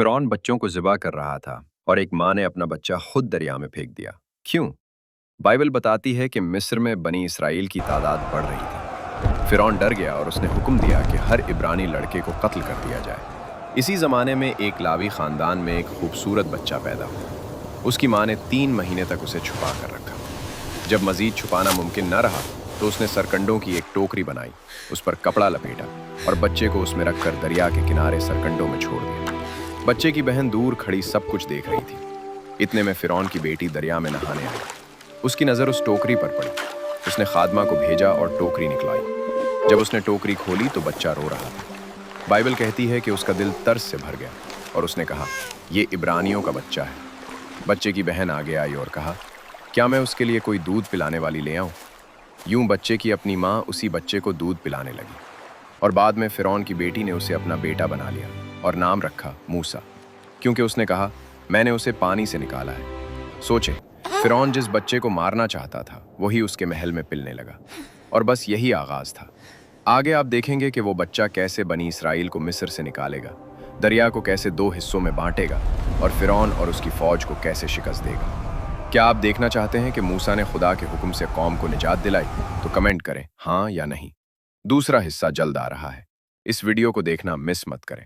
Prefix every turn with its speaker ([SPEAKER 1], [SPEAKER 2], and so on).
[SPEAKER 1] फिरौन बच्चों को ज़िबा कर रहा था और एक माँ ने अपना बच्चा खुद दरिया में फेंक दिया। क्यों? बाइबल बताती है कि मिस्र में बनी इसराइल की तादाद बढ़ रही थी। फिरौन डर गया और उसने हुक्म दिया कि हर इब्रानी लड़के को कत्ल कर दिया जाए। इसी ज़माने में एक लावी ख़ानदान में एक खूबसूरत बच्चा पैदा हुआ। उसकी माँ ने 3 महीने तक उसे छुपा कर रखा। जब मज़ीद छुपाना मुमकिन न रहा तो उसने सरकंडों की एक टोकरी बनाई, उस पर कपड़ा लपेटा और बच्चे को उसमें रखकर दरिया के किनारे सरकंडों में छोड़ दिया। बच्चे की बहन दूर खड़ी सब कुछ देख रही थी। इतने में फिरौन की बेटी दरिया में नहाने आई। उसकी नज़र उस टोकरी पर पड़ी। उसने खादमा को भेजा और टोकरी निकलाई। जब उसने टोकरी खोली तो बच्चा रो रहा था। बाइबल कहती है कि उसका दिल तरस से भर गया और उसने कहा, ये इब्रानियों का बच्चा है। बच्चे की बहन आगे आई और कहा, क्या मैं उसके लिए कोई दूध पिलाने वाली ले आऊं? यूं बच्चे की अपनी माँ उसी बच्चे को दूध पिलाने लगी और बाद में फिरौन की बेटी ने उसे अपना बेटा बना लिया और नाम रखा मूसा, क्योंकि उसने कहा, मैंने उसे पानी से निकाला है। सोचे, फिरौन जिस बच्चे को मारना चाहता था वही उसके महल में पिलने लगा और बस यही आगाज था। आगे आप देखेंगे कि वो बच्चा कैसे बनी इसराइल को मिस्र से निकालेगा, दरिया को कैसे 2 हिस्सों में बांटेगा और फिरौन और उसकी फौज को कैसे शिकस्त देगा। क्या आप देखना चाहते हैं कि मूसा ने खुदा के हुक्म से कौम को निजात दिलाई? तो कमेंट करें हाँ या नहीं। दूसरा हिस्सा जल्द आ रहा है। इस वीडियो को देखना मिस मत करें।